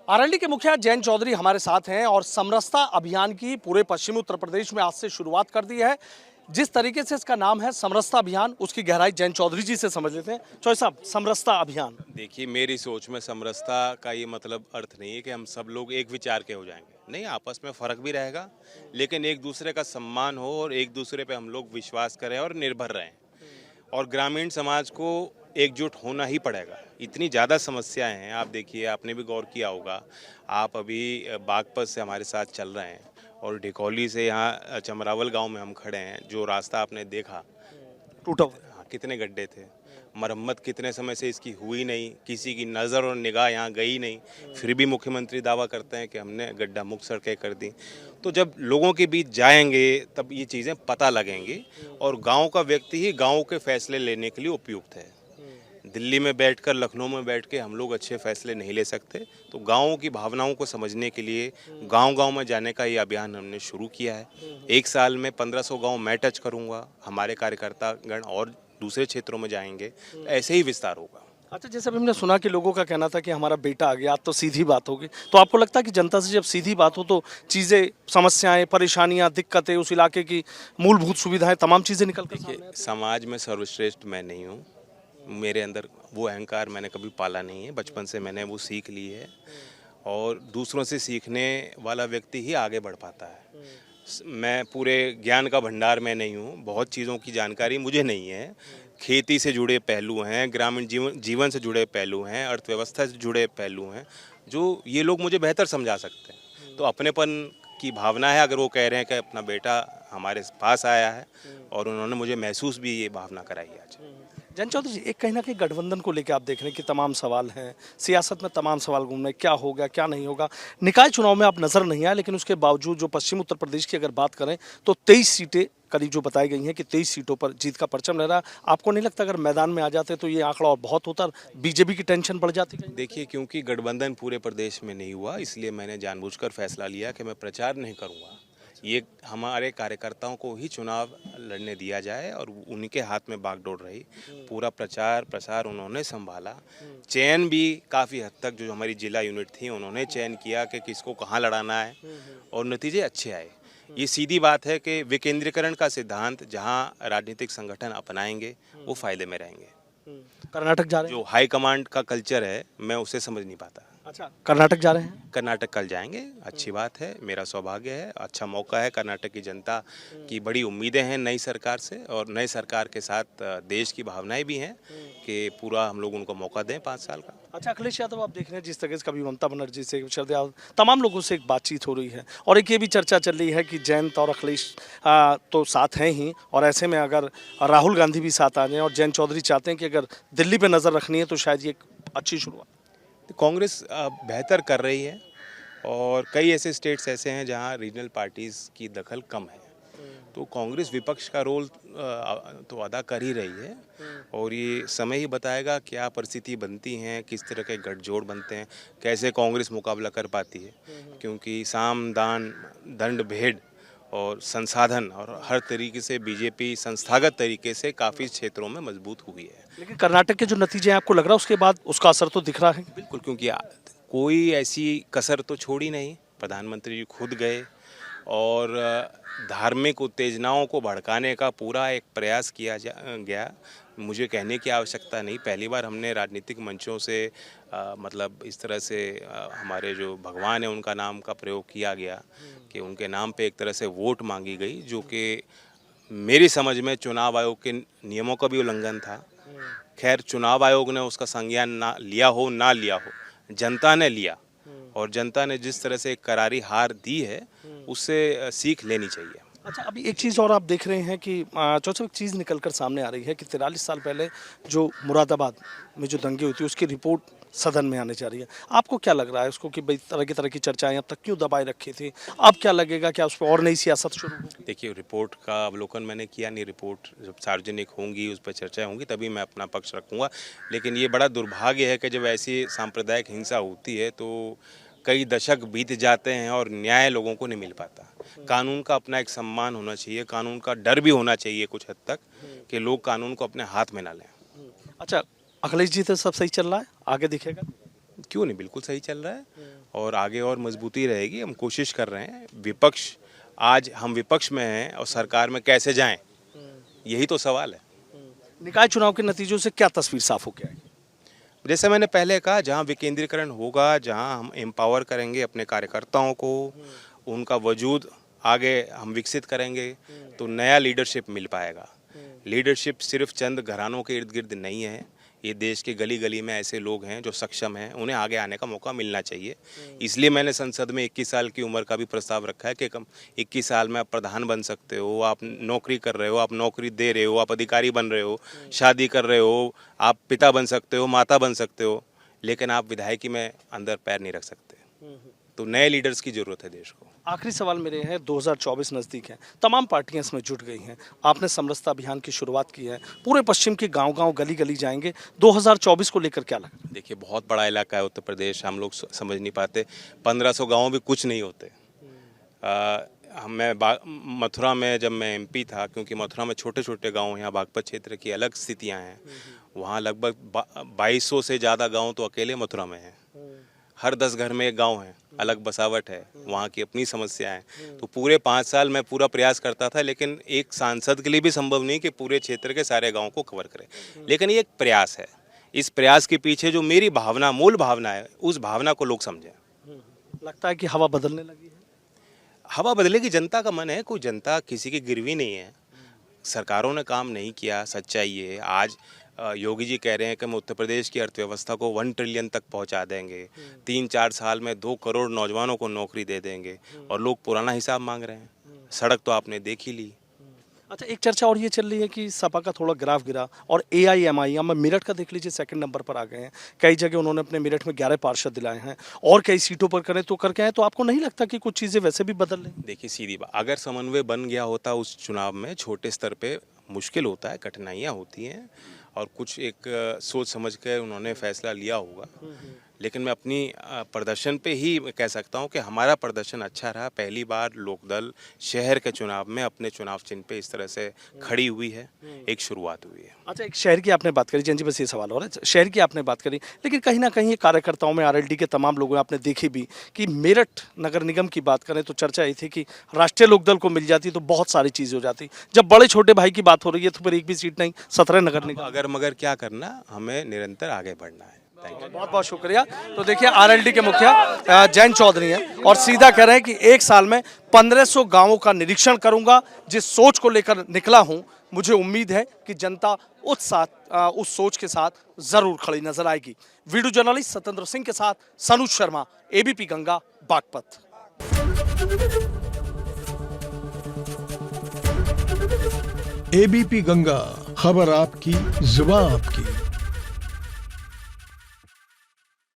RLD के मुखिया जयंत चौधरी हमारे साथ हैं और समरसता अभियान की पूरे पश्चिमी उत्तर प्रदेश में आज से शुरुआत कर दी है। जिस तरीके से इसका नाम है समरसता अभियान, उसकी गहराई जयंत चौधरी जी से समझ लेते हैं। चौधरी साहब, समरसता अभियान। देखिए, मेरी सोच में समरसता का ये मतलब अर्थ नहीं है कि हम सब लोग एक विचार के हो जाएंगे। नहीं, आपस में फ़र्क भी रहेगा, लेकिन एक दूसरे का सम्मान हो और एक दूसरे पे हम लोग विश्वास करें और निर्भर रहें। और ग्रामीण समाज को एकजुट होना ही पड़ेगा। इतनी ज़्यादा समस्याएं हैं, आप देखिए, आपने भी गौर किया होगा। आप अभी बागपत से हमारे साथ चल रहे हैं और ढिकौली से यहाँ चमरावल गांव में हम खड़े हैं। जो रास्ता आपने देखा टूटा हुआ। हाँ, कितने गड्ढे थे, मरम्मत कितने समय से इसकी हुई नहीं, किसी की नज़र और निगाह यहाँ गई नहीं, फिर भी मुख्यमंत्री दावा करते हैं कि हमने गड्ढा मुक्त सड़कें कर दी। तो जब लोगों के बीच जाएंगे तब ये चीज़ें पता लगेंगी और गांव का व्यक्ति ही गांव के फैसले लेने के लिए उपयुक्त है। दिल्ली में बैठकर, लखनऊ में बैठ के हम लोग अच्छे फैसले नहीं ले सकते। तो गाँव की भावनाओं को समझने के लिए गांव-गांव में जाने का ये अभियान हमने शुरू किया है। एक साल में 1500 गांव मैं टच करूंगा, हमारे कार्यकर्तागण और दूसरे क्षेत्रों में जाएंगे, तो ऐसे ही विस्तार होगा। अच्छा, जैसे अभी हमने सुना कि लोगों का कहना था कि हमारा बेटा आ गया, अब तो सीधी बात होगी। तो आपको लगता है कि जनता से जब सीधी बात हो तो चीज़ें, समस्याएं, परेशानियां, दिक्कतें, उस इलाके की मूलभूत सुविधाएं, तमाम चीज़ें निकल कर सामने आती हैं? समाज में सर्वश्रेष्ठ मैं नहीं हूँ। मेरे अंदर वो अहंकार मैंने कभी पाला नहीं है, बचपन से मैंने वो सीख ली है। और दूसरों से सीखने वाला व्यक्ति ही आगे बढ़ पाता है। मैं पूरे ज्ञान का भंडार में नहीं हूँ, बहुत चीज़ों की जानकारी मुझे नहीं है। खेती से जुड़े पहलू हैं, ग्रामीण जीवन से जुड़े पहलू हैं, अर्थव्यवस्था से जुड़े पहलू हैं, जो ये लोग मुझे बेहतर समझा सकते हैं। तो अपनेपन की भावना है, अगर वो कह रहे हैं कि अपना बेटा हमारे पास आया है, और उन्होंने मुझे महसूस भी ये भावना कराई आज। जयंत चौधरी जी, एक कहीं ना कहीं गठबंधन को लेकर आप देख रहे हैं कि तमाम सवाल हैं, सियासत में तमाम सवाल घूम रहे हैं, क्या होगा क्या नहीं होगा। निकाय चुनाव में आप नजर नहीं आए, लेकिन उसके बावजूद जो पश्चिम उत्तर प्रदेश की अगर बात करें तो 23 सीटें करीब जो बताई गई हैं कि 23 सीटों पर जीत का परचम लहरा। आपको नहीं लगता अगर मैदान में आ जाते तो ये आंकड़ा और बहुत होता, बीजेपी की टेंशन बढ़ जाती? देखिए, क्योंकि गठबंधन पूरे प्रदेश में नहीं हुआ, इसलिए मैंने जानबूझकर फैसला लिया कि मैं प्रचार नहीं करूंगा। ये हमारे कार्यकर्ताओं को ही चुनाव लड़ने दिया जाए और उनके हाथ में बागडोर रही। पूरा प्रचार प्रसार उन्होंने संभाला। चयन भी काफ़ी हद तक, जो हमारी जिला यूनिट थी, उन्होंने चयन किया कि किसको कहाँ लड़ाना है, और नतीजे अच्छे आए। ये सीधी बात है कि विकेंद्रीकरण का सिद्धांत जहाँ राजनीतिक संगठन अपनाएंगे वो फायदे में रहेंगे। कर्नाटक जा रहे हैं? जो हाई कमांड का कल्चर है, मैं उसे समझ नहीं पाता। अच्छा, कर्नाटक जा रहे हैं? कर्नाटक कल जाएंगे, अच्छी बात है, मेरा सौभाग्य है, अच्छा मौका है। कर्नाटक की जनता की बड़ी उम्मीदें हैं नई सरकार से, और नई सरकार के साथ देश की भावनाएं भी हैं कि पूरा हम लोग उनको मौका दें 5 साल का। अच्छा, अखिलेश यादव आप देख रहे हैं जिस तरह से कभी ममता बनर्जी से, शरद यादव, तमाम लोगों से एक बातचीत हो रही है, और एक ये भी चर्चा चल रही है कि जयंत और अखिलेश तो साथ हैं ही, और ऐसे में अगर राहुल गांधी भी साथ आ जाएं और जयंत चौधरी चाहते हैं कि अगर दिल्ली पे नज़र रखनी है तो शायद ये एक अच्छी शुरुआत। तो कांग्रेस बेहतर कर रही है, और कई ऐसे स्टेट्स ऐसे हैं जहां रीजनल पार्टीज़ की दखल कम है। तो कांग्रेस विपक्ष का रोल तो अदा कर ही रही है, और ये समय ही बताएगा क्या परिस्थिति बनती हैं, किस तरह के गठजोड़ बनते हैं, कैसे कांग्रेस मुकाबला कर पाती है। क्योंकि साम दान दंड भेद और संसाधन और हर तरीके से बीजेपी संस्थागत तरीके से काफ़ी क्षेत्रों में मजबूत हुई है। लेकिन कर्नाटक के जो नतीजे हैं, आपको लग रहा है उसके बाद उसका असर तो दिख रहा है? बिल्कुल, क्योंकि कोई ऐसी कसर तो छोड़ी नहीं। प्रधानमंत्री जी खुद गए और धार्मिक उत्तेजनाओं को भड़काने का पूरा एक प्रयास किया गया। मुझे कहने की आवश्यकता नहीं, पहली बार हमने राजनीतिक मंचों से मतलब इस तरह से हमारे जो भगवान है उनका नाम का प्रयोग किया गया कि उनके नाम पे एक तरह से वोट मांगी गई, जो कि मेरी समझ में चुनाव आयोग के नियमों का भी उल्लंघन था। खैर, चुनाव आयोग ने उसका संज्ञान ना लिया हो, जनता ने लिया, और जनता ने जिस तरह से एक करारी हार दी है, उससे सीख लेनी चाहिए। अच्छा, अभी एक चीज़ और आप देख रहे हैं कि चौथा एक चीज़ निकल कर सामने आ रही है कि 43 साल पहले जो मुरादाबाद में जो दंगे हुई थी उसकी रिपोर्ट सदन में आने जा रही है। आपको क्या लग रहा है उसको कि भाई तरह की चर्चाएं अब तक क्यों दबाए रखी थी? अब क्या लगेगा, क्या उस पर और नई सियासत शुरू होगी? देखिए, रिपोर्ट का अवलोकन मैंने किया नहीं। रिपोर्ट जब सार्वजनिक होंगी, उस पर चर्चा होंगी, तभी मैं अपना पक्ष रखूँगा। लेकिन ये बड़ा दुर्भाग्य है कि जब ऐसी सांप्रदायिक हिंसा होती है तो कई दशक बीत जाते हैं और न्याय लोगों को नहीं मिल पाता। कानून का अपना एक सम्मान होना चाहिए, कानून का डर भी होना चाहिए कुछ हद तक, कि लोग कानून को अपने हाथ में ना लें। अच्छा, अखिलेश जी तो सब सही चल रहा है, आगे दिखेगा? क्यों नहीं, बिल्कुल सही चल रहा है और आगे और मजबूती रहेगी। हम कोशिश कर रहे हैं। विपक्ष, आज हम विपक्ष में हैं और सरकार में कैसे जाएं, यही तो सवाल है। निकाय चुनाव के नतीजों से क्या तस्वीर साफ हो के आएगी? जैसे मैंने पहले कहा, जहां विकेंद्रीकरण होगा, जहां हम एम्पावर करेंगे अपने कार्यकर्ताओं को, उनका वजूद आगे हम विकसित करेंगे, तो नया लीडरशिप मिल पाएगा। लीडरशिप सिर्फ चंद घरानों के इर्द गिर्द नहीं है। ये देश के गली गली में ऐसे लोग हैं जो सक्षम हैं, उन्हें आगे आने का मौका मिलना चाहिए। इसलिए मैंने संसद में 21 साल की उम्र का भी प्रस्ताव रखा है कि कम 21 साल में आप प्रधान बन सकते हो, आप नौकरी कर रहे हो, आप नौकरी दे रहे हो, आप अधिकारी बन रहे हो, शादी कर रहे हो, आप पिता बन सकते हो, माता बन सकते हो, लेकिन आप विधायकी में अंदर पैर नहीं रख सकते। तो नए लीडर्स की जरूरत है देश को। आखिरी सवाल मेरे हैं, 2024 नज़दीक है, तमाम पार्टियां इसमें जुट गई हैं। आपने समरसता अभियान की शुरुआत की है, पूरे पश्चिम के गांव-गांव, गली-गली जाएंगे। 2024 को लेकर क्या लगा? देखिए, बहुत बड़ा इलाका है उत्तर प्रदेश, हम लोग समझ नहीं पाते। 1500 गाँव भी कुछ नहीं होते। मैं मथुरा में जब मैं MP था, क्योंकि मथुरा में छोटे छोटे गांव, यहाँ बागपत क्षेत्र की अलग स्थितियाँ हैं, वहाँ लगभग 2200 से ज़्यादा गाँव तो अकेले मथुरा में हैं। हर 10 घर में एक गांव है, अलग बसावट है, वहाँ की अपनी समस्याएं हैं। तो पूरे 5 साल मैं पूरा प्रयास करता था, लेकिन एक सांसद के लिए भी संभव नहीं कि पूरे क्षेत्र के सारे गांव को कवर करे। लेकिन ये एक प्रयास है। इस प्रयास के पीछे जो मेरी भावना, मूल भावना है, उस भावना को लोग समझें। लगता है कि हवा बदलने लगी है? हवा बदलेगी, जनता का मन है। कोई जनता किसी की गिरवी नहीं है। सरकारों ने काम नहीं किया, सच्चाई ये। आज योगी जी कह रहे हैं कि हम उत्तर प्रदेश की अर्थव्यवस्था को 1 ट्रिलियन तक पहुंचा देंगे, 3-4 साल में 2 करोड़ नौजवानों को नौकरी दे देंगे, और लोग पुराना हिसाब मांग रहे हैं। सड़क तो आपने देख ही ली। अच्छा, एक चर्चा और ये चल रही है कि सपा का थोड़ा ग्राफ गिरा और AIMIM में मेरठ का देख लीजिए, सेकंड नंबर पर आ गए हैं। कई जगह उन्होंने अपने मेरठ में 11 पार्षद दिलाए हैं और कई सीटों पर करें तो करके आए। तो आपको नहीं लगता कि कुछ चीज़ें वैसे भी बदल रही? देखिए, सीधी बात, अगर समन्वय बन गया होता उस चुनाव में, छोटे स्तर पे मुश्किल होता है, कठिनाइयाँ होती हैं, और कुछ एक सोच समझ कर उन्होंने फैसला लिया होगा। लेकिन मैं अपनी प्रदर्शन पे ही कह सकता हूं कि हमारा प्रदर्शन अच्छा रहा। पहली बार लोकदल शहर के चुनाव में अपने चुनाव चिन्ह पे इस तरह से खड़ी हुई है, एक शुरुआत हुई है। अच्छा, एक शहर की आपने बात करी, जन जी, बस ये सवाल हो रहा है, शहर की आपने बात करी, लेकिन कहीं ना कहीं कार्यकर्ताओं में, RLD के तमाम लोगों में आपने देखी भी कि मेरठ नगर निगम की बात करें तो चर्चा ये थी कि राष्ट्रीय लोकदल को मिल जाती तो बहुत सारी चीज़ें हो जाती। जब बड़े छोटे भाई की बात हो रही है तो फिर एक भी सीट नहीं, 17 नगर निगम। अगर मगर क्या करना, हमें निरंतर आगे बढ़ना है। बहुत बहुत शुक्रिया। तो देखिए, RLD के मुखिया जयंत चौधरी हैं और सीधा कह रहे हैं कि 1 साल में 1500 गांवों का निरीक्षण करूंगा। जिस सोच को लेकर निकला हूं, मुझे उम्मीद है कि जनता उस सोच के साथ जरूर खड़ी नजर आएगी। वीडियो जर्नलिस्ट सत्येंद्र सिंह के साथ सनुज शर्मा, ABP गंगा, बागपत। ABP गंगा, खबर आपकी, जुबान आपकी।